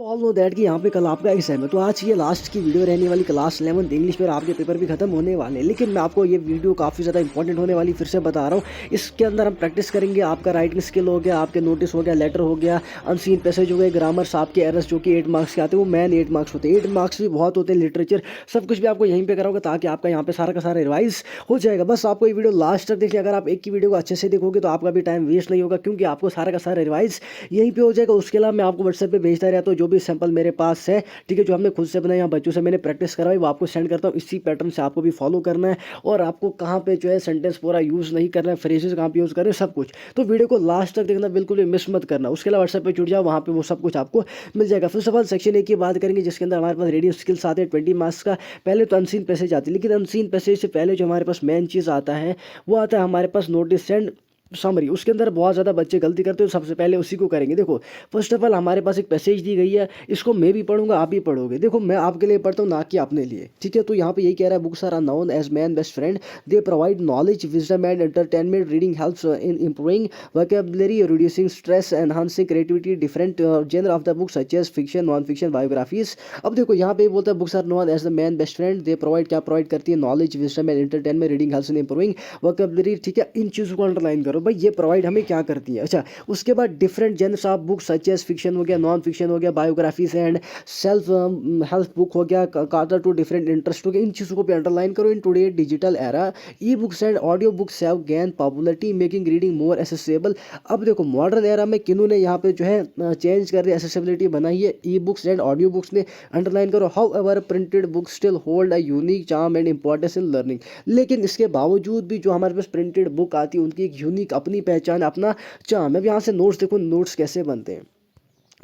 All know that कि यहाँ पे कल आपका एग्जाम है, तो आज ये लास्ट की वीडियो रहने वाली क्लास 11 इंग्लिश में। आपके पेपर भी खत्म होने वाले हैं, लेकिन मैं आपको ये वीडियो काफ़ी ज़्यादा इंपॉर्टेंट होने वाली फिर से बता रहा हूँ। इसके अंदर हम प्रैक्टिस करेंगे आपका राइटिंग स्किल हो गया, आपके नोटिस हो गया, लेटर हो गया, अनसीन पैसेज हो गए, ग्रामर्स, आपके एरर्स जो कि 8 मार्क्स के आते हैं वो मैन 8 मार्क्स होते हैं। 8 मार्क्स भी बहुत होते हैं, लिटरेचर सब कुछ भी आपको यहीं पर कराऊंगा ताकि आपका यहाँ पे सारा का सारा रिवाइज हो जाएगा। बस आपको ये वीडियो लास्ट तक देखिए। अगर आप एक की वीडियो को अच्छे से देखोगे तो आपका भी टाइम वेस्ट नहीं होगा, क्योंकि आपको सारा का सारा रिवाइज यहीं पे हो जाएगा। उसके अलावा मैं आपको व्हाट्सएप पे भेजता रहता हूँ जो भी सैंपल मेरे पास है, ठीक है, जो हमने खुद से बनाया, यहाँ बच्चों से मैंने प्रैक्टिस करवाई, वो आपको सेंड करता हूँ। इसी पैटर्न से आपको भी फॉलो करना है और आपको कहाँ पे जो है सेंटेंस पूरा यूज़ नहीं करना है, फ्रेजेस कहाँ पे यूज़ करना है, सब कुछ। तो वीडियो को लास्ट तक देखना, बिल्कुल भी मिस मत करना। उसके अलावा व्हाट्सएप पे जुड़ जाओ, वहाँ पे वो सब कुछ आपको मिल जाएगा। फर्स्ट ऑफ ऑल सेक्शन 1 की बात करेंगे, जिसके अंदर हमारे पास रीडिंग स्किल्स आते हैं 20 मार्क्स का। पहले तो अनसीन पैसेज आती है, लेकिन अनसीन पैसेज से पहले जो हमारे पास मेन चीज़ आता है वो आता है हमारे पास नोटिस एंड समरी। उसके अंदर बहुत ज़्यादा बच्चे गलती करते हो, सबसे पहले उसी को करेंगे। देखो फर्स्ट ऑफ ऑल हमारे पास एक पैसेज दी गई है, इसको मैं भी पढ़ूंगा, आप भी पढ़ोगे। देखो मैं आपके लिए पढ़ता हूँ, ना कि अपने लिए, ठीक है। तो यहाँ पे यही कह रहा है, books are known as man best friend, they provide knowledge, wisdom and entertainment, reading helps in improving vocabulary, reducing stress, enhancing creativity, different genre of the book such as fiction, non fiction, biographies. अब देखो यहाँ पे बोलता है books are known as the man best friend, they provide, क्या provide करती है, knowledge, wisdom and entertainment, reading helps in improving vocabulary, ठीक है। इन चीज़ों को अंडरलाइन करो भाई, ये प्रोवाइड हमें क्या करती है। अच्छा, उसके बाद different genres of book such as fiction हो गया, नॉन फिक्शन हो गया, biographies and self help book हो गया, काटर टू डिफरेंट इंटरेस्ट हो गया। इन चीज़ों को भी अंडरलाइन करो। In today digital era, e books and audio books have gain popularity, making reading more accessible. अब देखो मॉडर्न एरा में किन्हों ने यहाँ पे जो है चेंज कर दिया, एसेसिबिलिटी बनाई है, e books and audio books ने। अंडरलाइन करो, how ever printed books still hold a unique charm and importance in learning. लेकिन इसके बावजूद भी जो हमारे पास प्रिंटेड बुक आती है उनकी एक यूनिक अपनी पहचान, अपना चार्म। अब यहाँ से नोट्स देखो, नोट्स कैसे बनते हैं।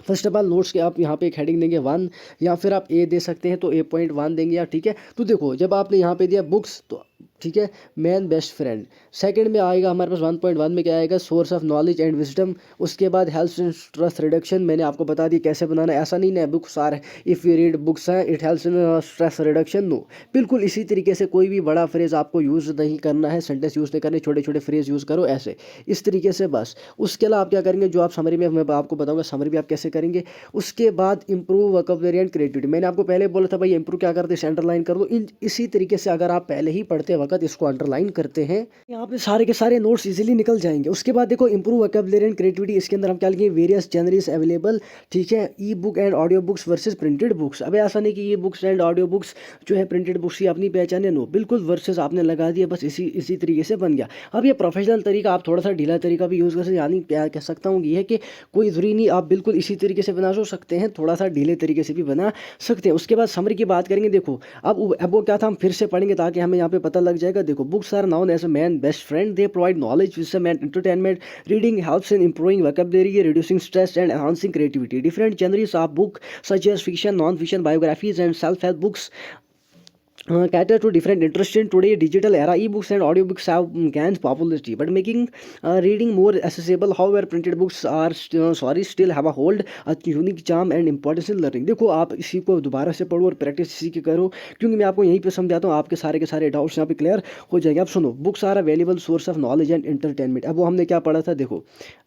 फर्स्ट ऑफ ऑल नोट्स के आप यहाँ पे एक हेडिंग देंगे 1, या फिर आप ए दे सकते हैं, तो A.1 देंगे या, ठीक है। तो देखो जब आपने यहाँ पे दिया बुक्स, तो ठीक है, मैन बेस्ट फ्रेंड। सेकंड में आएगा हमारे पास 1.1 में क्या आएगा, source of knowledge and wisdom. उसके बाद हेल्प्स इन स्ट्रेस रिडक्शन, मैंने आपको बता दिया कैसे बनाना है। ऐसा नहीं है books are, if you read books हैं it helps in stress reduction, no. बिल्कुल इसी तरीके से कोई भी बड़ा फ्रेज आपको यूज़ नहीं करना है, सेंटेंस यूज़ नहीं करने, छोटे छोटे फ्रेज यूज़ करो ऐसे, इस तरीके से बस। उसके अलावा आप क्या करेंगे, जो आप समरी में, मैं आपको बताऊँगा समरी भी आप कैसे करेंगे। उसके बाद इंप्रूव वोकैबुलरी एंड क्रिएटिविटी, मैंने आपको पहले बोला था भाई इंप्रूव क्या करते हैं, अंडरलाइन कर दो। इन इसी तरीके से अगर आप पहले ही पढ़ते वक्त इसको अंडरलाइन करते हैं, यहाँ पे सारे के सारे नोट्स इजीली निकल जाएंगे। उसके बाद देखो इंप्रूव वोकैबुलरी एंड क्रिएटिविटी, इसके अंदर हम क्या लिखेंगे, वेरियस जनरीज अवेलेबल, ठीक है, ई book and audio books versus printed books. अब ऐसा नहीं कि ये बुक्स एंड ऑडियो बुक्स जो है प्रिंटेड बुक्स की अपनी पहचान है, नो, बिल्कुल वर्सेस आपने लगा दिया, बस इसी तरीके से बन गया। अब ये प्रोफेशनल तरीका, आप थोड़ा सा ढीला तरीका भी यूज़ कर सकते हैं, यानी क्या कह सकता हूँ, ये है कि कोई ज़रूरी नहीं आप बिल्कुल इसी तरीके से बना सकते हैं, थोड़ा सा ढीले तरीके से भी बना सकते हैं। उसके बाद समरी की बात करेंगे। देखो अब वो क्या था, हम फिर से पढ़ेंगे ताकि हमें यहाँ पे पता लग जाएगा। देखो books are known as a man best friend, they provide knowledge, wisdom and entertainment, reading helps in improving vocabulary, reducing stress and enhancing creativity, different genres of book such as fiction, non fiction, biographies and self help books cater to different interests. In today digital era, e-books and audiobooks have gained popularity, but making reading more accessible. However, printed books are still have a hold a unique charm and importance in learning. देखो आप इसी को दोबारा से पढ़ो और practice इसी की करो, क्योंकि मैं आपको यहीं पे समझाता हूँ, आपके सारे के सारे डाउट्स यहाँ पे क्लियर हो जाएंगे। अब सुनो, books are available source of knowledge and entertainment. अब वो हमने क्या पढ़ा था, देखो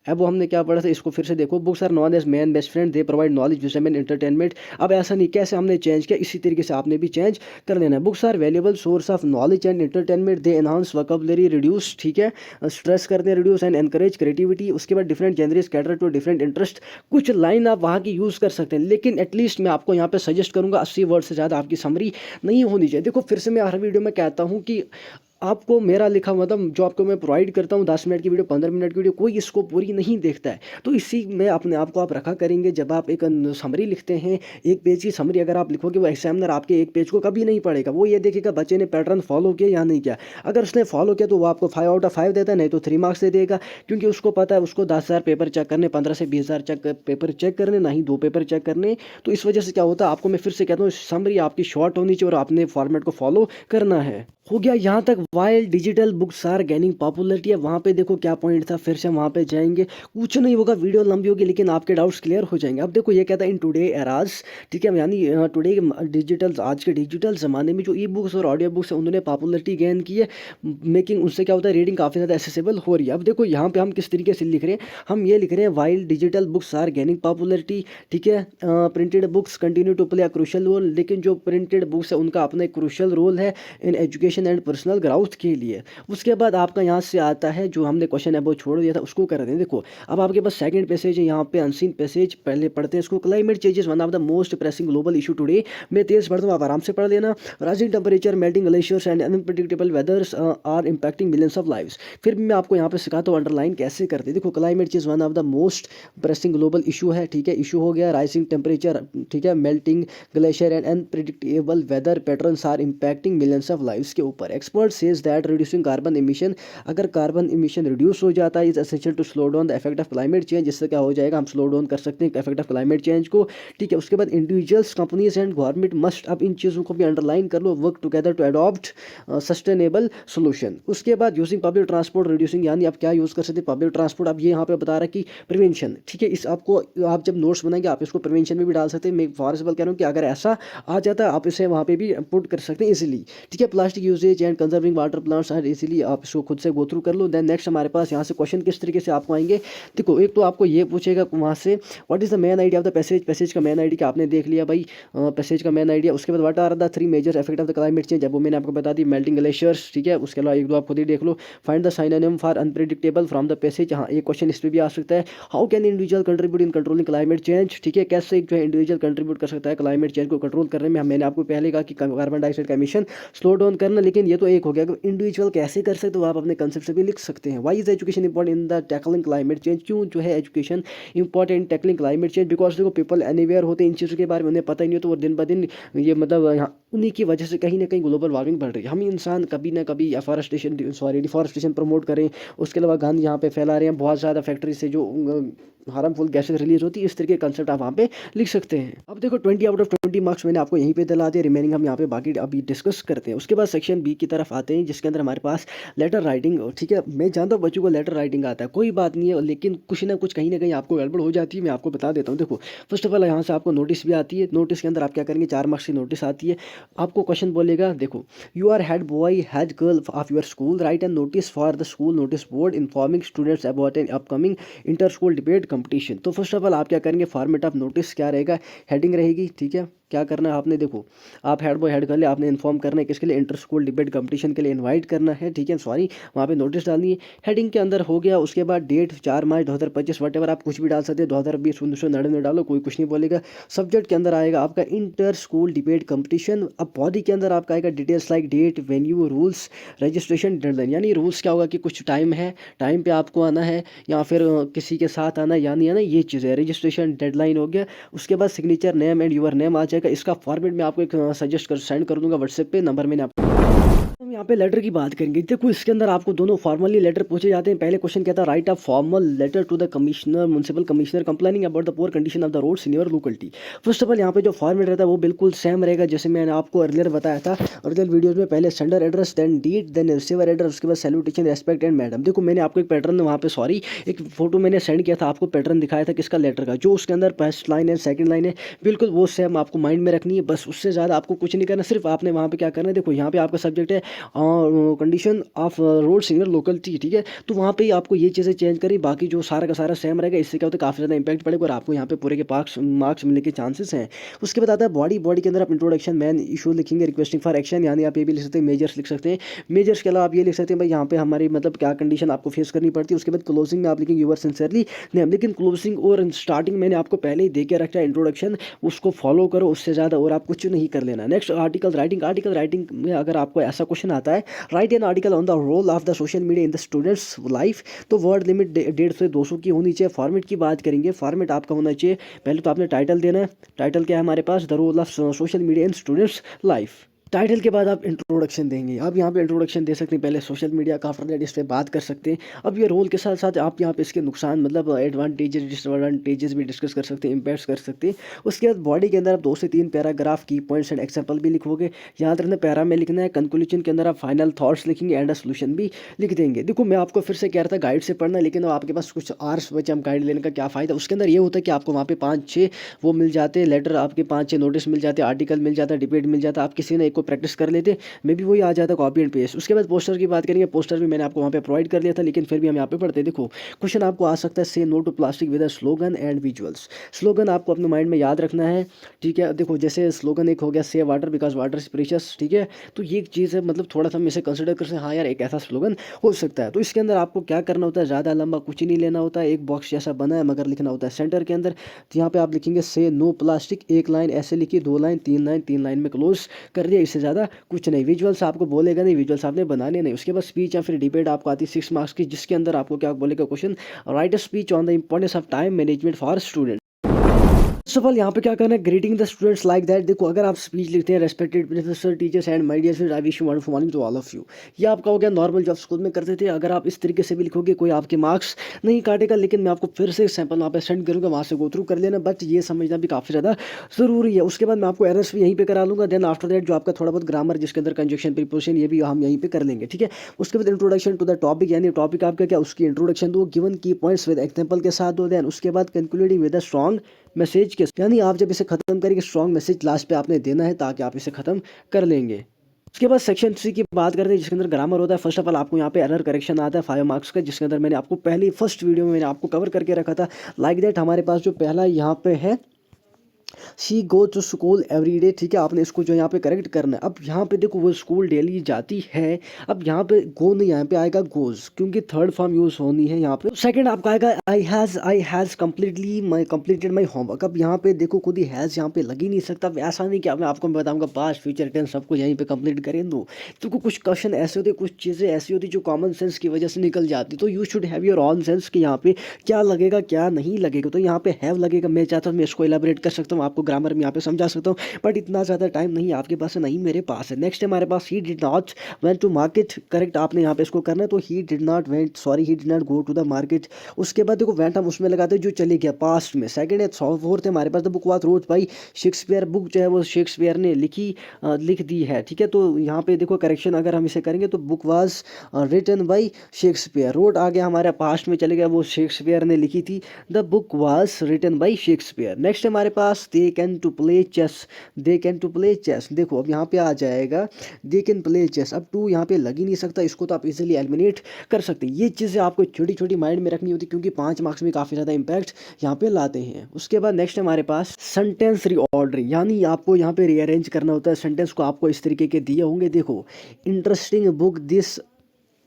अब वो हमने क्या पढ़ा था, इसको फिर से देखो। Books are known as man best friend, they provide knowledge, wisdom and entertainment. अब ऐसा नहीं, कैसे हमने चेंज किया, इसी तरीके से आपने भी चेंज कर लेना है। Books are valuable source of knowledge and entertainment, they enhance vocabulary, reduce, ठीक है, स्ट्रेस करते हैं, रिड्यूस एंड एनकरेज क्रिएटिविटी। उसके बाद different genres cater to different interest. कुछ लाइन आप वहाँ की यूज़ कर सकते हैं, लेकिन एटलीस्ट मैं आपको यहाँ पे सजेस्ट करूँगा 80 वर्ड से ज़्यादा आपकी समरी नहीं होनी चाहिए। देखो फिर से मैं हर वीडियो में कहता हूँ कि आपको मेरा लिखा मतलब जो आपको मैं प्रोवाइड करता हूँ 10 मिनट की वीडियो, 15 मिनट की वीडियो, कोई इसको पूरी नहीं देखता है। तो इसी में अपने आप को आप रखा करेंगे। जब आप एक समरी लिखते हैं, एक पेज की समरी अगर आप लिखोगे, वो एग्जामिनर आपके एक पेज को कभी नहीं पढ़ेगा, वो ये देखेगा बच्चे ने पैटर्न फॉलो किया या नहीं किया। अगर उसने फॉलो किया तो वो आपको 5 आउट ऑफ 5 देता है, नहीं तो 3 मार्क्स दे देगा, क्योंकि उसको पता है उसको 10,000 पेपर चेक करने, 15 से 20,000 पेपर चेक करने, ना ही 2 पेपर चेक करने। तो इस वजह से क्या होता है, आपको मैं फिर से कहता हूँ समरी आपकी शॉर्ट होनी चाहिए और आपने फॉर्मेट को फॉलो करना है। हो गया यहाँ तक। While digital books are gaining popularity है, वहाँ पे देखो क्या पॉइंट था, फिर से हम वहाँ पे जाएंगे। कुछ नहीं होगा, वीडियो लंबी होगी लेकिन आपके डाउट्स क्लियर हो जाएंगे। अब देखो ये कहता है इन टुडे एराज, ठीक है, यानी टुडे डिजिटल, आज के डिजिटल ज़माने में जो ई बुक्स और ऑडियो बुक्स हैं उन्होंने पॉपुलरिटी गेन की है, मेकिंग, उससे क्या होता है, रीडिंग काफ़ी ज़्यादा एसेसिबल हो रही है। अब देखो यहाँ पे हम किस तरीके से लिख रहे हैं, हम ये लिख रहे हैं while digital books are gaining popularity, ठीक है, printed books continue to play a crucial role, लेकिन जो प्रिंटेड बुक्स है उनका अपना एक क्रूशल रोल है in education and personal growth के लिए। उसके बाद आपका यहाँ से आता है जो हमने क्वेश्चन है वो छोड़ दिया था उसको कर दें। देखो अब आपके पास सेकंड पैसेज है, यहाँ पे अनसीन पैसेज, पहले पढ़ते हैं इसको। Climate change is one of the most pressing global issue today, मैं तेज पढ़ता हूँ, आप आराम से पढ़ लेना। Rising temperature, melting glaciers and unpredictable weathers are impacting millions of lives. फिर भी मैं आपको यहाँ पे सिखाता हूँ अंडरलाइन कैसे करते हैं। देखो climate change one of the most pressing global issue है, ठीक है, इशू हो गया। राइजिंग टेम्परेचर, ठीक है, melting glacier and unpredictable weather patterns are impacting millions of lives के ऊपर। Expert says that reducing carbon emission, अगर कार्बन इमिशन रिड्यूस हो जाता है, is essential to slow down the effect of climate change, जिससे क्या हो जाएगा, हम स्लो डाउन कर सकते हैं इफेक्ट ऑफ क्लाइमेट चेंज को, ठीक है। उसके बाद individuals, companies and government must, अब इन चीज़ों को भी अंडरलाइन कर लो, work together to adopt sustainable solution. उसके बाद यूजिंग पब्लिक ट्रांसपोर्ट रिड्यूसिंग, यानी आप क्या यूज़ कर सकते हैं पब्लिक ट्रांसपोर्ट। अब ये यहाँ पे बता रहा है कि प्रिवेंशन, ठीक है, इस आपको, आप जब नोट्स बनाएंगे आप इसको प्रिवेंशन में भी डाल सकते हैं। मैं फॉर एग्जाम्पल कह रहा हूँ कि अगर ऐसा आ जाता है आप इसे वहाँ पे भी पुट कर सकते हैं इजीली, ठीक है। Plastic usages and conserving water plants are, इसीलिए आप इसको खुद से गो थ्रू कर लो। देन नेक्स्ट हमारे पास यहाँ से क्वेश्चन किस तरीके से आपको आएंगे। देखो एक तो आपको ये पूछेगा वहाँ से what is the main idea of the passage, passage का मेन आइडिया आपने देख लिया भाई, पैसेज का मेन आइडिया। उसके बाद what are the three major effect of the climate change, वो मैंने आपको बता दी, मेल्टिंग ग्लेशियर्स, ठीक है। उसके अलावा एक दो आप खुद ही देख लो। Find the synonym for unpredictable from the passage, हाँ एक क्वेश्चन इस पर भी आ सकता है। How can individual contribute in controlling climate change, ठीक है, कैसे जो है इंडिविजुअल कंट्रीब्यूट कर सकता है क्लाइमेट चेंज को कंट्रोल करने में। मैंने आपको पहले कहा कि कार्बन डाइऑक्साइड का एमिशन स्लो डाउन करना, लेकिन ये तो एक हो गया, अगर इंडिविजुअल कैसे कर सकते हो आप अपने कंसेप्ट से भी लिख सकते हैं। Why is education important in the tackling climate change, क्यों जो है education important tackling climate change, because देखो पीपल अनअवेयर होते हैं इन चीज़ों के बारे में, उन्हें पता ही नहीं हो, तो वो दिन ब दिन ये मतलब यहाँ उन्हीं की वजह से कहीं ना कहीं ग्लोबल वार्मिंग बढ़ रही है। हम इंसान कभी ना कभी अफॉरेस्टेशन, सॉरी डिफॉरेस्टेशन प्रमोट करें, उसके अलावा गंद यहाँ पे फैला रहे हैं, बहुत ज़्यादा फैक्ट्री से जो हार्मफुल गैसेज रिलीज होती है, इस तरीके के कंसेप्ट आप वहाँ पे लिख सकते हैं। अब देखो 20 आउट ऑफ 20 मार्क्स मैंने आपको यहीं पे दिला दिए, रिमेनिंग हम यहाँ पे बाकी अभी डिस्कस करते हैं। उसके बाद सेक्शन बी की तरफ आते हैं जिसके अंदर हमारे पास लेटर राइटिंग, ठीक है। मैं जानता हूँ बच्चों को लेटर राइटिंग आता है, कोई बात नहीं है, लेकिन कुछ ना कुछ कहीं ना कहीं आपको गड़बड़ हो जाती है, मैं आपको बता देता हूँ। देखो फर्स्ट ऑफ ऑल यहाँ से आपको नोटिस भी आती है, नोटिस के अंदर आप क्या करेंगे, 4 मार्क्स की नोटिस आती है। आपको क्वेश्चन बोलेगा, देखो you are head boy head girl of your school, write an notice for the school notice board informing students about an upcoming inter school debate competition. तो फर्स्ट ऑफ ऑल आप क्या करेंगे, format of notice क्या रहेगा, heading रहेगी, ठीक है। क्या करना है आपने, देखो आप हेड बॉय हेड कर ले, आपने इन्फॉर्म करना है किसके लिए, इंटर स्कूल डिबेट कंपटीशन के लिए इनवाइट करना है, ठीक है, सॉरी वहाँ पे नोटिस डालनी है। हेडिंग के अंदर हो गया। उसके बाद डेट 4 मार्च 2025, वट एवर आप कुछ भी डाल सकते हैं, 2020 1999 डालो, कोई कुछ नहीं बोलेगा। सब्जेक्ट के अंदर आएगा आपका इंटर स्कूल डिबेट कंपटीशन। अब बॉडी के अंदर आपका आएगा details like date, venue, rules, registration, deadline. यानी रूल्स क्या होगा कि कुछ टाइम है, टाइम पे आपको आना है या फिर किसी के साथ आना या नहीं आना, ये चीज़ है। रजिस्ट्रेशन, डेडलाइन हो गया। उसके बाद signature, name and your name आ जाएगा। इसका फॉर्मेट मैं आपको एक सजेस्ट कर सेंड कर दूंगा व्हाट्सएप पे, नंबर मैंने आपको। हम यहाँ पे लेटर की बात करेंगे। देखो इसके अंदर आपको दोनों फॉर्मली लेटर पूछे जाते हैं। पहले क्वेश्चन कहता है write a formal letter to the commissioner, municipal commissioner complaining about the poor condition of the roads in your locality. First of all यहाँ पे जो फॉर्मेट रहता है वो बिल्कुल सेम रहेगा जैसे मैंने आपको अर्लियर बताया था, अर्लियर वीडियोज में। पहले sender address, then date, then receiver address, उसके बाद सैल्यूटेशन, रेस्पेक्ट एंड मैडम। देखो मैंने आपको एक पैटर्न वहाँ पे, सॉरी एक फोटो मैंने सेंड किया था आपको, पैटर्न दिखाया था किसका, लेटर का। जो उसके अंदर फर्स्ट लाइन है, सेकंड लाइन है, बिल्कुल वो सेम आपको माइंड में रखनी है, बस उससे ज़्यादा आपको कुछ नहीं करना। सिर्फ आपने वहाँ पे क्या करना है, देखो यहाँ पे आपका सब्जेक्ट है condition of roads in your locality, ठीक है, तो वहाँ पे आपको ये चीज़ें चेंज करी, बाकी जो सारा का सारा सेम रहेगा। इससे क्या होता है काफ़ी ज़्यादा इंपैक्ट पड़ेगा और आपको यहाँ पे पूरे के मार्क्स मिलने के चांसेस हैं। उसके बाद आता है बॉडी, बॉडी के अंदर आप इंट्रोडक्शन, मैन इशू लिखेंगे, रिक्वेस्टिंग फॉर एक्शन, यानी आप ये भी लिख सकते हैं, मेजर्स लिख सकते हैं। मेजर्स के अलावा आप ये लिख सकते हैं भाई यहाँ पे हमारी मतलब क्या कंडीशन आपको फेस करनी पड़ती है। उसके बाद क्लोजिंग में आप लिखेंगे यूर सिंसियरली नेम, लेकिन क्लोजिंग और स्टार्टिंग मैंने आपको पहले ही दे के रखा है इंट्रोडक्शन, उसको फॉलो करो, उससे ज़्यादा और आप कुछ नहीं कर लेना। Next article writing, article writing में अगर आपको ऐसा क्वेश्चन आता है, write an article on the role of the social media in the students life, तो वर्ड लिमिट 150 से 200 की होनी चाहिए। फॉर्मेट की बात करेंगे, फॉर्मेट आपका होना चाहिए, पहले तो आपने टाइटल देना है। टाइटल क्या है हमारे पास, the role of social media in students life, title के बाद आप इंट्रोडक्शन देंगे। आप यहाँ पे इंट्रोडक्शन दे सकते हैं, पहले सोशल मीडिया का, आफ्टर दैट इस पे बात कर सकते हैं। अब ये रोल के साथ साथ आप यहाँ पे इसके नुकसान मतलब एडवांटेजेस डिसएडवांटेजेस भी डिस्कस कर सकते हैं, इम्पैक्ट्स कर सकते हैं। उसके बाद बॉडी के अंदर आप 2 से 3 पैराग्राफ की पॉइंट्स एंड एग्जाम्पल भी लिखोगे। याद रखना पैरा में लिखना है, कंक्लूजन के अंदर आप फाइनल थॉट्स लिखेंगे एंड सोल्यूशन भी लिख देंगे। देखो मैं आपको फिर से कह रहा था गाइड से पढ़ना, लेकिन अब आपके पास कुछ आवर्स बचे, हम गाइड लेने का क्या फ़ायदा। उसके अंदर ये होता है कि आपको वहाँ पे 5-6 वो मिल जाते हैं लेटर, आपके 5-6 नोटिस मिल जाते, आर्टिकल मिल जाता, डिबेट मिल जाता, आप किसी ने एक को प्रैक्टिस कर लेते, मे भी वही आ जाता कॉपी एंड पेस्ट। उसके बाद पोस्टर की बात करेंगे, पोस्टर भी मैंने आपको वहाँ पे प्रोवाइड कर लिया था, लेकिन फिर भी हम यहाँ पे पढ़ते हैं। देखो क्वेश्चन आपको आ सकता है, say no to plastic with a slogan and visuals. Slogan आपको अपने माइंड में याद रखना है, ठीक है। देखो जैसे स्लोगन एक हो गया, save water because water is precious, ठीक है। तो ये एक चीज़ है, मतलब थोड़ा सा हम इसे कंसिडर कर सकते हैं, हाँ यार एक ऐसा स्लोगन हो सकता है। तो इसके अंदर आपको क्या करना होता है, ज़्यादा लंबा कुछ नहीं लेना होता है, एक बॉक्स जैसा बना है मगर लिखना होता है सेंटर के अंदर। तो यहाँ पे आप लिखेंगे से नो प्लास्टिक, एक लाइन ऐसे लिखी, 2 लाइन, 3 लाइन, 3 लाइन में क्लोज कर दिया, इससे ज़्यादा कुछ नहीं। विजुअल्स आपको बोलेगा नहीं, विजुअल्स आपने बनाने नहीं। उसके बाद स्पीच या फिर डिबेट आपको आती है 6 मार्क्स की, जिसके अंदर आपको क्या बोलेगा question, write a speech on the importance of time management for student. First of all यहाँ पे क्या करना है, greeting the students like that. देखो अगर आप स्पीच लिखते हैं, respected professor teachers and my dear students I wish you wonderful morning to all of you, ये आपका हो गया नॉर्मल जो आप स्कूल में करते थे। अगर आप इस तरीके से भी लिखोगे कोई आपके मार्क्स नहीं काटेगा, लेकिन मैं आपको फिर से सैंपल वहाँ पे सेंड करूँगा, वहाँ से गो थ्रू कर लेना, बट ये समझना भी काफ़ी ज़्यादा ज़रूरी है। उसके बाद मैं आपको एरर्स भी यहीं पे करा लूँगा, देन आफ्टर दैट जो आपका थोड़ा बहुत ग्रामर जिसके अंदर कंजक्शन प्रीपोजिशन ये भी हम यहीं पे कर लेंगे, ठीक है। उसके बाद इंट्रोडक्शन टू द टॉपिक, यानी टॉपिक आपका क्या, उसकी इंट्रोडक्शन दो, गिवन की पॉइंट्स विद एग्जाम्पल के साथ दो, देन उसके बाद concluding with a strong message के, यानी आप जब इसे खत्म करेंगे स्ट्रॉन्ग मैसेज लास्ट पे आपने देना है ताकि आप इसे खत्म कर लेंगे। उसके बाद सेक्शन 3 की बात करते हैं, जिसके अंदर ग्रामर होता है। फर्स्ट ऑफ ऑल आपको यहाँ पे एरर करेक्शन आता है 5 मार्क्स का, जिसके अंदर मैंने आपको पहली फर्स्ट वीडियो में मैंने आपको कवर करके रखा था। लाइक दैट हमारे पास जो पहला यहाँ पे है, she go to school every day, ठीक है। आपने इसको जो यहाँ पे करेक्ट करना है। अब यहाँ पे देखो वो स्कूल डेली जाती है, अब यहाँ पे गो नहीं, यहाँ पे आएगा गोज, क्योंकि थर्ड फॉर्म यूज होनी है यहाँ पे। सेकंड आपका आएगा I has completed my homework. अब यहाँ पे देखो खुद ही हैज यहाँ पे लग ही नहीं सकता। ऐसा नहीं कि मैं आपको बताऊंगा पास्ट फ्यूचर टेंस सबको यहीं पे कंप्लीट करें दो, तो कुछ क्वेश्चन ऐसे होते, कुछ चीज़ें ऐसी होती जो कॉमन सेंस की वजह से निकल जाती। तो you should have your on sense कि यहाँ पे क्या लगेगा क्या नहीं लगेगा। तो यहाँ पे हैव लगेगा, मैं चाहता हूँ मैं इसको एलाबरेट कर सकता हूँ, आपको ग्रामर में यहाँ पे समझा सकता हूँ, बट इतना ज़्यादा टाइम नहीं आपके पास है, नहीं मेरे पास है। नेक्स्ट हमारे पास he did not went to market, correct आपने यहाँ पे इसको करना है। तो he did not went, sorry he did not go to the market. उसके बाद देखो वेंट हम उसमें लगाते हैं जो चले गया पास्ट में। सेकंड है, फोर्थ है हमारे पास the book was wrote by Shakespeare, book जो है वो शेक्सपियर ने लिख दी है, ठीक है। तो यहाँ पे देखो करेक्शन अगर हम इसे करेंगे तो book was written by Shakespeare, wrote आ गया हमारे पास्ट में चले गया, वो शेक्सपियर ने लिखी थी, the book was written by Shakespeare. Next हमारे पास they can to play chess, they can to play chess. देखो अब यहाँ पे आ जाएगा दे कैन प्ले चेस, अब टू यहाँ पे लग ही नहीं सकता, इसको तो आप इजीली एलिमिनेट कर सकते हैं। ये चीज़ें आपको छोटी छोटी माइंड में रखनी होती, क्योंकि 5 मार्क्स में काफ़ी ज़्यादा इंपैक्ट यहाँ पे लाते हैं। उसके बाद नेक्स्ट हमारे पास सेंटेंस रीऑर्डरिंग, यानी आपको यहाँ पे रीअरेंज करना होता है सेंटेंस को, आपको इस तरीके के दिए होंगे। देखो इंटरेस्टिंग बुक दिस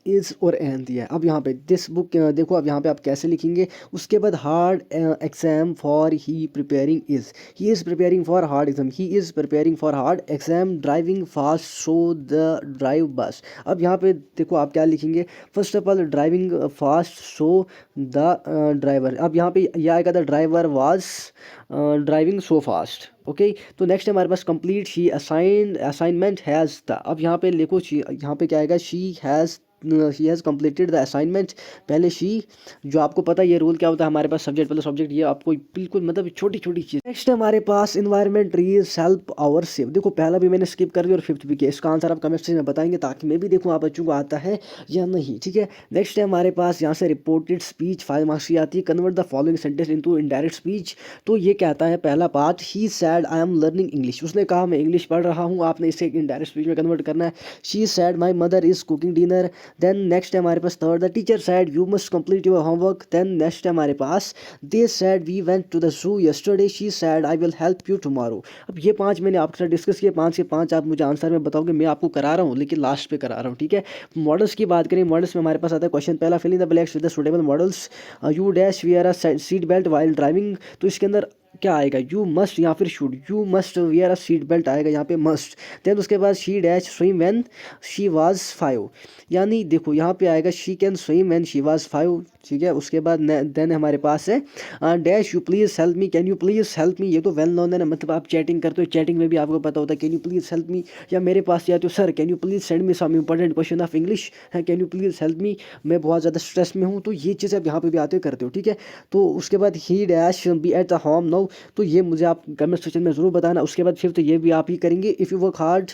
इज़ और एन दिया है। अब यहाँ पे दिस बुक देखो, अब यहाँ पे आप कैसे लिखेंगे। उसके बाद hard exam for he preparing is, he is preparing for hard exam, he is preparing for hard exam, driving fast so the drive बस। अब यहाँ पे देखो आप क्या लिखेंगे, first of all driving fast so the driver, अब यहाँ पे यह आएगा the driver was driving so fast, okay. तो नेक्स्ट हमारे पास complete she assignment has the, अब यहाँ पे लिखो यहाँ पे क्या आएगा, she has completed the assignment. पहले शी, जो आपको पता है ये रूल क्या होता है हमारे पास, सब्जेक्ट पहले सब्जेक्ट, ये आपको बिल्कुल मतलब छोटी छोटी चीज़। नेक्स्ट हमारे पास environment trees help our save, देखो पहला भी मैंने स्किप कर दिया और फिफ्थ भी किया, इसका आंसर आप कमेंट सेक्शन में बताएंगे ताकि मैं भी देखूँ आप बच्चों को आता है या नहीं, ठीक है। नेक्स्ट है हमारे पास यहाँ से रिपोर्टेड स्पीच 5 मार्क्स की आती है, convert the following sentence into indirect speech. तो ये कहता है पहला part, he sad I am learning English, उसने कहा मैं इंग्लिश पढ़ रहा हूँ, आपने इसे इनडायरेक्ट स्पीच में कन्वर्ट करना है। She said my mother is cooking dinner, then next हमारे पास third, the teacher said you must complete your homework, then next हमारे पास they said we went to the zoo yesterday, she said I will help you tomorrow. अब ये 5 मैंने आपके साथ discuss किए, 5 के 5 आप मुझे आंसर में बताओगे, मैं आपको करा रहा हूँ लेकिन लास्ट पे करा रहा हूँ, ठीक है। मॉडल्स की बात करें, मॉडल्स में हमारे पास आता है क्वेश्चन पहला, fill in the blanks with the suitable modals, you dash wear a seat belt while driving. तो इसके अंदर क्या आएगा, यू मस्ट या फिर should, you must wear a seat belt आएगा यहाँ पे मस्ट। देन उसके बाद she dash swim when she was 5, यानी देखो यहाँ पे आएगा she can swim when she was 5, ठीक है। उसके बाद देन हमारे पास है dash you please help me, can you please help मी। ये तो वेल नोन है ना, मतलब आप चैटिंग करते हो, चैटिंग में भी आपको पता होता है can you please help me, या मेरे पास या तो sir can you please send me some important question of English है, can you please help me, मैं बहुत ज़्यादा स्ट्रेस में हूँ। तो ये चीज़ आप यहाँ पे भी आते हो करते हो, ठीक है। तो उसके बाद he dash be at the home now, तो ये मुझे आप कमेंट सेक्शन में ज़रूर बताना। उसके बाद फिर तो ये भी आप ही करेंगे, if you work hard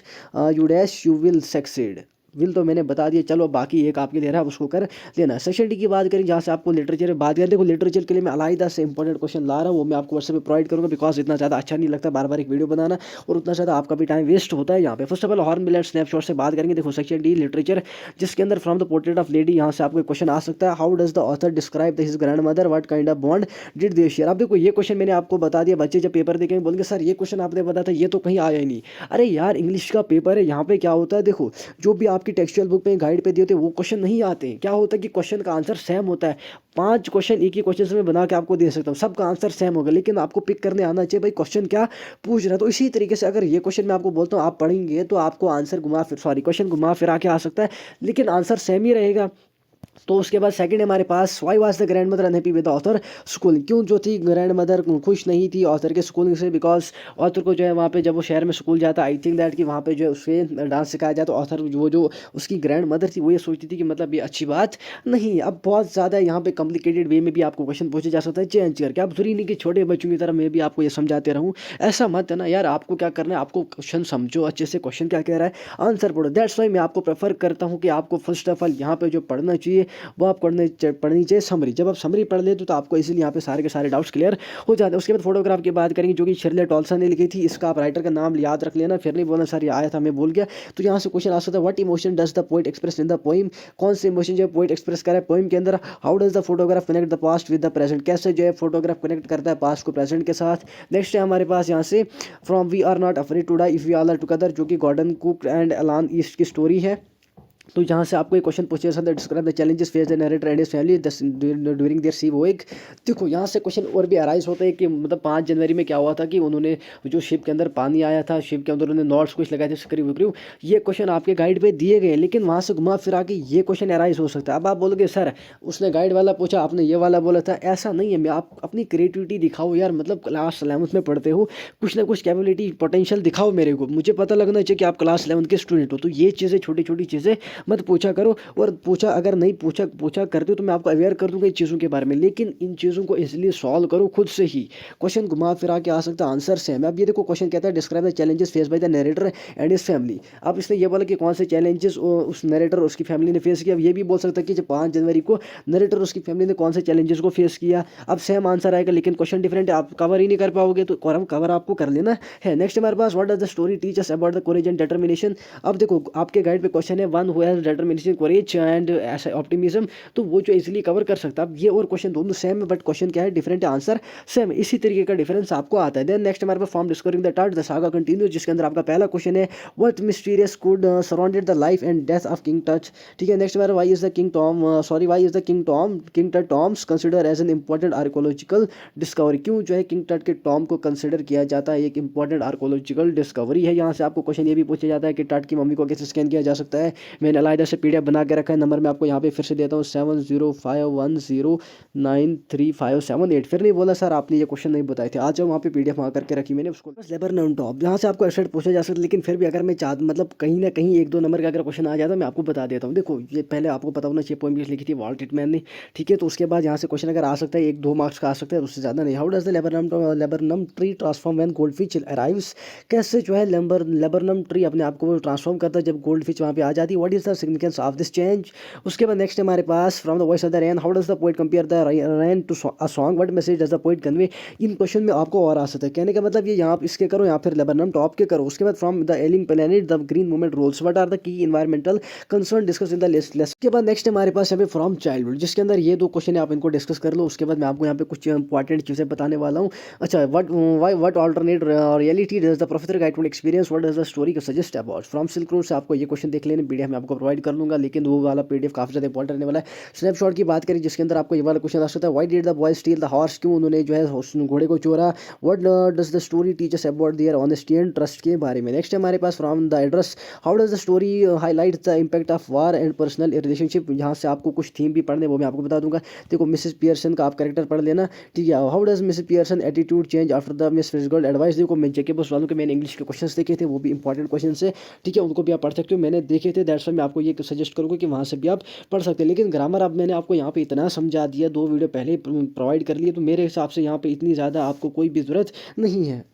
you dash you will succeed. Will तो मैंने बता दिया, चलो बाकी एक आपके दे रहा है उसको कर लेना। सेक्शन डी की बात करें जहाँ से आपको लिटरेचर में बात करें, देखो लिटरेचर के लिए मैं अलग से इंपॉर्टेंट क्वेश्चन ला रहा हूँ, वो मैं आपको व्हाट्सएप पे प्रोवाइड करूँगा, बिकॉज इतना ज़्यादा अच्छा नहीं लगता बार बार एक वीडियो बनाना, और उतना ज़्यादा आपका भी टाइम वेस्ट होता है यहाँ पे। First of all hornbill and snapshot से बात करेंगे। देखो सेक्शन डी लिटरेचर, जिसके अंदर from the portrait of lady, यहाँ से आपको क्वेश्चन आ सकता है, how does the author describe his grand mother, what kind of bond did they share. अब देखो ये क्वेश्चन मैंने आपको बता दिया, बच्चे जब पेपर देखेंगे बोलेंगे सर ये क्वेश्चन आपने बताया था, ये तो कहीं आया ही नहीं। अरे यार इंग्लिश का पेपर है, यहाँ पे क्या होता है, देखो जो भी आपकी टेक्सचुअल बुक में गाइड पे दिए होते हैं वो क्वेश्चन नहीं आते हैं। क्या होता है कि क्वेश्चन का आंसर सेम होता है, 5 क्वेश्चन एक ही क्वेश्चन से मैं बना के आपको दे सकता हूँ, सबका आंसर सेम होगा, लेकिन आपको पिक करने आना चाहिए भाई क्वेश्चन क्या पूछ रहा है। तो इसी तरीके से अगर ये क्वेश्चन मैं आपको बोलता हूँ आप पढ़ेंगे तो आपको आंसर क्वेश्चन घुमा फिरा के आ सकता है, लेकिन आंसर सेम ही रहेगा। तो उसके बाद सेकंड हमारे पास why was the grand mother unhappy with author school, क्यों जो थी ग्रैंड मदर खुश नहीं थी ऑथर के स्कूलिंग से, बिकॉज ऑथर को जो है वहाँ पे जब वो शहर में स्कूल जाता आई थिंक दैट कि वहाँ पे जो है उसे डांस सिखाया जाए, तो ऑथर वो जो उसकी ग्रैंड मदर थी वो ये सोचती थी कि मतलब ये अच्छी बात नहीं। अब बहुत ज़्यादा यहाँ पे कॉम्प्लिकेटेड वे में भी आपको क्वेश्चन पूछे जा सकता है चेंज करके, अब जरूरी नहीं कि छोटे बच्चों की तरह मैं भी आपको ये समझाते रहूँ, ऐसा मत है ना यार। आपको क्या करना है, आपको क्वेश्चन समझो अच्छे से, क्वेश्चन क्या कह रहा है आंसर पढ़ो। दैट्स वाई मैं आपको प्रेफर करता हूँ कि आपको फर्स्ट ऑफ ऑल यहाँ पे जो पढ़ना चाहिए वो आप पढ़नी चाहिए समरी। जब आप समरी पढ़ लेते तो आपको इसीलिए यहाँ पे सारे के सारे डाउट्स क्लियर हो जाते हैं। उसके बाद फोटोग्राफ की बात करेंगे जो कि शिरले टॉल्सन ने लिखी थी, इसका आप राइटर का नाम याद रख लेना, फिर नहीं बोलना सर ये आया था मैं भूल गया। तो यहाँ से क्वेश्चन आ सकता है what emotion does the poet express in the poem, कौन से इमोशन जो पोएट एक्सप्रेस कर रहा है पोइम के अंदर। How does the photograph connect the past with the present, कैसे जो है फोटोग्राफ कनेक्ट करता है पास्ट को प्रेजेंट के साथ। नेक्स्ट है हमारे पास यहाँ से from we are not afraid to die if we all are together, जो कि Gordon Cook and Alan East की स्टोरी है। तो जहाँ से आपको एक क्वेश्चन पूछा जा सकता है describe the challenges face the narrator and his family during their sea voyage. देखो यहाँ से क्वेश्चन और भी अराइज होता है कि मतलब 5 जनवरी में क्या हुआ था कि उन्होंने जो शिप के अंदर पानी आया था, शिप के अंदर उन्होंने नॉट्स कुछ लगाए थे स्क्रू विक्रू, ये क्वेश्चन आपके गाइड पे दिए गए, लेकिन वहाँ से घुमा फिरा के ये क्वेश्चन अराइज हो सकता है। अब आप बोलोगे सर उसने गाइड वाला पूछा आपने ये वाला बोला था, ऐसा नहीं है। मैं आप अपनी क्रिएटिविटी दिखाओ यार, मतलब क्लास 11th में पढ़ते हो, कुछ ना कुछ कैपेबिलिटी पोटेंशियल दिखाओ मेरे को, मुझे पता लगना चाहिए कि आप क्लास 11th के स्टूडेंट हो। तो ये चीज़ें छोटी छोटी चीज़ें मत पूछा करो, और पूछा अगर नहीं पूछा करते हो तो मैं आपको अवेयर कर दूंगा इन चीज़ों के बारे में, लेकिन इन चीज़ों को इसलिए सॉल्व करो खुद से ही। क्वेश्चन घुमा फिरा के आ सकता है आंसर सेम। अब ये देखो क्वेश्चन कहता है describe the challenges face by the narrator and his family. अब इसने ये बोला कि कौन से चैलेंजेस उस नरेटर और उसकी फैमिली ने फेस किया। अब ये भी बोल सकता है कि जब 5 जनवरी को नरेटर और उसकी फैमिली ने कौन से चैलेंजेस को फेस किया। अब सेम आंसर आएगा लेकिन क्वेश्चन डिफरेंट है, आप कवर ही नहीं कर पाओगे, तो कवर आपको कर लेना है। नेक्स्ट हमारे पास what does the story teach us about the courage and determination. अब देखो आपके गाइड पे क्वेश्चन है one who has determination courage and ऐसा ऑप्टिमिज्म, तो वो जो इजीली कवर कर सकता है। अब ये और क्वेश्चन दोनों सेम है बट क्वेश्चन क्या है डिफरेंट है, आंसर सेम, इसी तरीके का डिफरेंस आपको आता है। देन नेक्स्ट हमारे पास form discovering the tart the saga continues, जिसके अंदर आपका पहला क्वेश्चन है what mysterious could surrounded the life and death of king Tut. ठीक है। नेक्स्ट हमारा why is the king Tut tombs consider as an important archaeological discovery, क्यों जो है किंग टट के टॉम को कंसिडर किया जाता है एक इंपॉर्टेंट आर्कोलॉजिकल डिस्कवरी है। यहाँ से आपको क्वेश्चन ये भी पूछा जाता है कि टट की मम्मी को कैसे स्कैन किया जा सकता है। मैंने अलग से PDF बना के रखा है, नंबर मैं आपको यहाँ पे फिर से देता हूँ 7051093578। फिर नहीं बोला सर आपने ये क्वेश्चन नहीं बताए थे, आज वहाँ पे PDF वहाँ करके रखी मैंने उसको। बस लेबर नाउन टॉप यहाँ से आपको एसेट पूछा जा सकता है, लेकिन फिर भी अगर मैं मतलब कहीं ना कहीं 1-2 नंबर का अगर क्वेश्चन आ जाता मैं आपको बता देता हूँ। देखो ये पहले आपको पता होना चाहिए पोएम लिखी थी वॉल्ट विटमैन ने, ठीक है। तो उसके बाद यहाँ से क्वेश्चन अगर आ सकता है 1-2 मार्क्स का आ सकता है, उससे ज़्यादा नहीं। How does the laburnum tree transform when goldfish arrives, कैसे जो है लेबरनम ट्री अपने आप को ट्रांसफॉर्म करता है जब गोल्डफिश वहाँ पे आ जाती है। What is the significance of this change. उसके बाद नेक्स्ट हमारे पास from the voice of the rain, how does the poet compare the rain to a song, what message does the poet convey. इन क्वेश्चन में आपको और आ सकता है, कहने का मतलब ये यहाँ इसके करो या फिर लेबरनम टॉप के करो। उसके बाद from the ailing planet the green movement roles, what are the key environmental concern discuss in the list. के बाद नेक्स्ट हमारे पास यहाँ पे फ्रॉम चाइल्डहुड, जिसके अंदर ये 2 क्वेश्चन है, आप इनको डिस्कस कर लो। उसके बाद मैं आपको यहाँ पे कुछ इंपॉर्टेंट चीज़ें बताने वाला हूँ। अच्छा what alternate reality does the professor guide to experience, what does the story suggest about. From silk road से आपको ये क्वेश्चन देख लेने, PDF में आपको आपको प्रोवाइड कर लूँगा, लेकिन वो वाला PDF काफ़ी ज़्यादा इंपॉर्टेंट रहने वाला है। स्नैपशॉट की बात करें जिसके अंदर आपको ये वाला क्वेश्चन आ सकता है, why did the boy steal the horse, क्यों उन्होंने जो है उस घोड़े को चोरा। What does the story teach us about their honesty and trust के बारे में। नेक्स्ट है हमारे पास from the address, how does the story highlight the impact of war and personal relationship. यहाँ से आपको कुछ थीम भी पढ़ने वो मैं आपको बता दूंगा। देखो मिसेस पियर्सन का आप कैरेक्टर पढ़ लेना, ठीक है। How does Mrs Pearson attitude change after the miss Fitzgerald advice. देखो मैं जेके बॉस वालों के मैंने इंग्लिश के क्वेश्चंस देखे थे, वो भी इंपॉर्टेंट क्वेश्चन है, ठीक है, उनको भी आप पढ़ सकते हो, मैंने देखे थे, दैट्स वाई मैं आपको ये सजेस्ट करूँगा कि वहाँ से भी आप पढ़ सकते हैं। लेकिन ग्रामर अब मैंने आपको यहाँ पे इतना समझा दिया, 2 वीडियो पहले प्रोवाइड कर लिए, तो मेरे हिसाब से यहाँ पे इतनी ज़्यादा आपको कोई भी ज़रूरत नहीं है।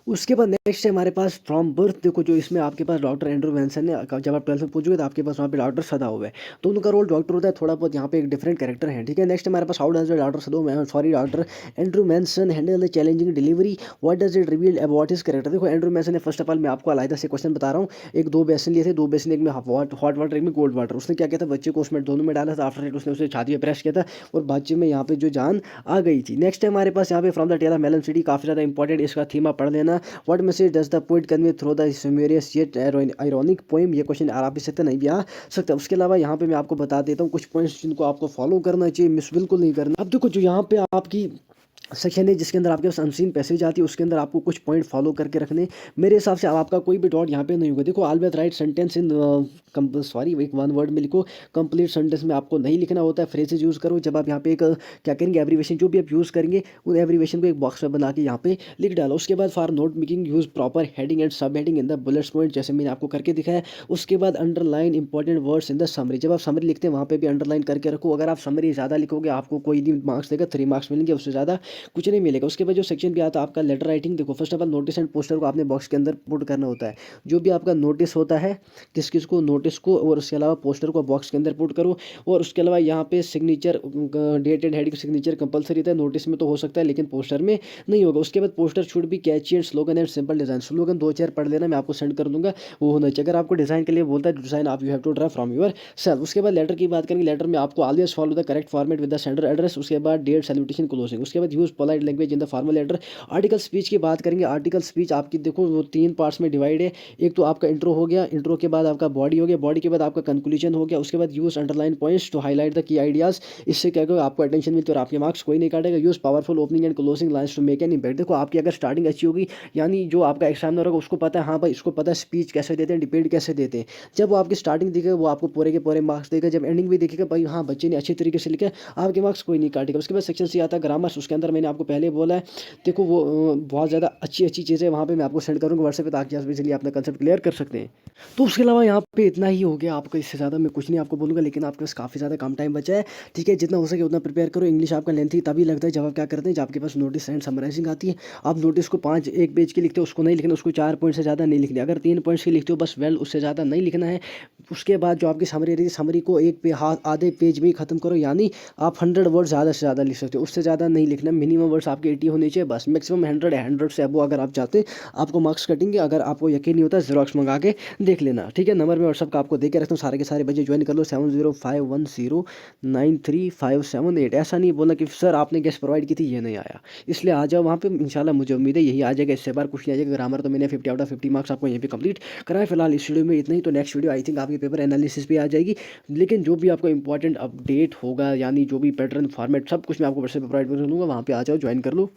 उसके बाद नेक्स्ट है हमारे पास फ्रॉम बर्थ। देखो जो इसमें आपके पास डॉक्टर एंड्रू वेंसन है, जब आप 12th में पूछोगे तो आपके पास वहाँ पे डॉक्टर सदा हुआ है, तो उनका रोल डॉक्टर होता है, थोड़ा बहुत यहाँ पे एक डिफरेंट कैरेक्टर है, ठीक है। नेक्स्ट हमारे पास हाउ डज डॉक्टर सदो sorry doctor Andrew Benson handle the challenging delivery, what does it reveal about his character. देखो एंड्रू वेंसन ने फर्स्ट ऑफ ऑल मैं आपको अलग से क्वेश्चन बता रहा हूँ, एक 2 बेसन लिए थे, 2 बेसन, एक में हॉट वाटर, एक में कोल्ड वाटर। उसने क्या किया था, बच्चे को उसमें दोनों में डाला था, आफ्टर दैट उसने उसे छाती में प्रेस किया था और बच्चे में यहाँ पे जो जान आ गई थी। नेक्स्ट है हमारे पास यहाँ पे from the tale of Melon City, काफ़ी ज़्यादा इंपॉर्टेंट, इसका थीम आप पढ़ लेना। What message does the poet convey through the humorous yet ironic poem। ये क्वेश्चन आ भी सकता नहीं भी आ सकता। उसके अलावा यहाँ पे मैं आपको बता देता हूँ कुछ पॉइंट्स जिनको आपको फॉलो करना चाहिए, मिस बिल्कुल नहीं करना। अब देखो जो यहाँ पे आपकी सेक्शन है जिसके अंदर आपके पास अनसीन पैसेज आती है, उसके अंदर आपको कुछ पॉइंट फॉलो करके रखने, मेरे हिसाब से अब आपका कोई भी डॉट यहाँ पे नहीं होगा। देखो always right sentence in sorry एक 1 वर्ड में लिखो, कंप्लीट सेंटेंस में आपको नहीं लिखना होता है, फ्रेजेज यूज़ करो। जब आप यहाँ पे एक क्या करेंगे, एब्रीवेशन जो भी आप यूज़ करेंगे उन एब्रीवेशन को एक बॉक्स में बना के यहाँ पे लिख डालो। उसके बाद for note making use proper heading and sub heading in the bullets point, जैसे मैंने आपको करके दिखाया। उसके बाद underline important words in the summary, जब आप समरी लिखते हैं वहाँ पे भी अंडरलाइन करके रखो। अगर आप समरी ज़्यादा लिखोगे आपको कोई नहीं मार्क्स देगा, 3 मार्क्स मिलेंगे, उससे ज़्यादा कुछ नहीं मिलेगा। उसके बाद जो सेक्शन भी आता है आपका लेटर राइटिंग, देखो first of all notice and poster को आपने बॉक्स के अंदर पुट करना होता है। जो भी आपका नोटिस होता है किस किस को, नोटिस को, और उसके अलावा पोस्टर को बॉक्स के अंदर पुट करो। और उसके अलावा यहाँ पे signature, date and heading signature compulsory था, नोटिस में तो हो सकता है लेकिन पोस्टर में नहीं होगा। उसके बाद पोस्टर शुड भी कैची and slogan and simple design, slogan 2-4 पढ़ लेना, मैं आपको सेंड कर दूंगा, वो होना चाहिए। अगर आपको डिजाइन के लिए बोलता है डिजाइन आप you have to draw from yourself. उसके बाद लेटर की बात करेंगे, लेटर में आपको always follow the correct format with the sender address. उसके बाद डेट, सैल्यूटेशन, क्लोजिंग। उसके बाद use polite language in the formal letter. Article speech की बात करेंगे, आर्टिकल स्पीच आपकी देखो वो 3 पार्ट्स में डिवाइड है। एक तो आपका इंट्रो हो गया, इंट्रो के बाद आपका बॉडी हो गया, बॉडी के बाद आपका कंक्लूजन हो गया। उसके बाद use underline points to highlight the key ideas, इससे क्या होगा आपको अटेंशन मिलती है और आपके मार्क्स कोई नहीं काटेगा। Use powerful opening and closing lines to make an impact. देखो आपकी अगर स्टार्टिंग अच्छी होगी, यानी जो आपका एग्जामिनर होगा उसको पता है, हाँ भाई इसको पता है स्पीच कैसे देते हैं, डिबेट कैसे देते हैं। जब वो आपकी स्टार्टिंग देखेगा वो आपको पूरे के पूरे मार्क्स देगा, जब एंडिंग भी देखेगा भाई हाँ बच्चे ने अच्छी तरीके से लिखा है, आपके मार्क्स कोई नहीं काटेगा। उसके बाद सेक्शन सी आता है ग्रामर्स, उसके अंदर मैंने आपको पहले बोला है, देखो वो बहुत ज़्यादा अच्छी अच्छी चीज़ें वहाँ पे मैं आपको सेंड करूँगा व्हाट्सएप पे, ताकि आप इजीली अपना कंसेप्ट क्लियर कर सकते हैं। तो उसके अलावा यहाँ पे इतना ही हो गया आपका, इससे ज़्यादा मैं कुछ नहीं आपको बोलूँगा, लेकिन आपके पास काफ़ी ज़्यादा कम टाइम बचा है, ठीक है। जितना हो सके उतना प्रिपेयर करो। इंग्लिश आपका लेंथी तभी लगता है जब आप क्या करते हैं, जब आपके पास नोटिस एंड समराइजिंग आती है। आप नोटिस को 5 एक पेज की लिखते हो, उसको नहीं लिखना, उसको 4 पॉइंट से ज़्यादा नहीं लिखने। अगर 3 पॉइंट्स की लिखते हो बस वेल, उससे ज़्यादा नहीं लिखना है। उसके बाद जो आपकी समरी रही है, समरी को एक पे आधे पेज में ही खत्म करो, यानी आप 100 वर्ड ज़्यादा से ज़्यादा लिख सकते हो, उससे ज़्यादा नहीं लिखना। मिनिमम वर्ड्स आपके 80 होने चाहिए बस, मैक्सिमम 100 है, 100 से अबव अगर आप चाहते हैं आपको मार्क्स कटेंगे। अगर आपको यकीन नहीं होता जेरोक्स मंगा के देख लेना, ठीक है। नंबर में व्हाट्सअप का आपको दे के रखता हूँ, सारे के सारे बच्चे ज्वाइन कर लो, 7051093578। ऐसा नहीं बोलना कि सर आपने गेस्ट प्रोवाइड की थी ये नहीं आया, इसलिए आ जाओ वहाँ पे, इंशाल्लाह मुझे उम्मीद है यही आ जाएगा, इससे बार कुछ नहीं आ जाएगा। ग्रामर तो मैंने 50 आउट ऑफ 50 मार्क्स आपको यहीं पे कंप्लीट कराया। फिलहाल इस वीडियो में इतना ही, तो नेक्स्ट वीडियो आई थिंक आपके पेपर एनालिसिस पे आ जाएगी, लेकिन जो भी आपको इंपॉर्टेंट अपडेट होगा, यानी जो भी पैटर्न फॉर्मेट सब कुछ मैं आपको व्हाट्सएप पे प्रोवाइड कर दूँगा, वहाँ पे आ जाओ, ज्वाइन कर लो।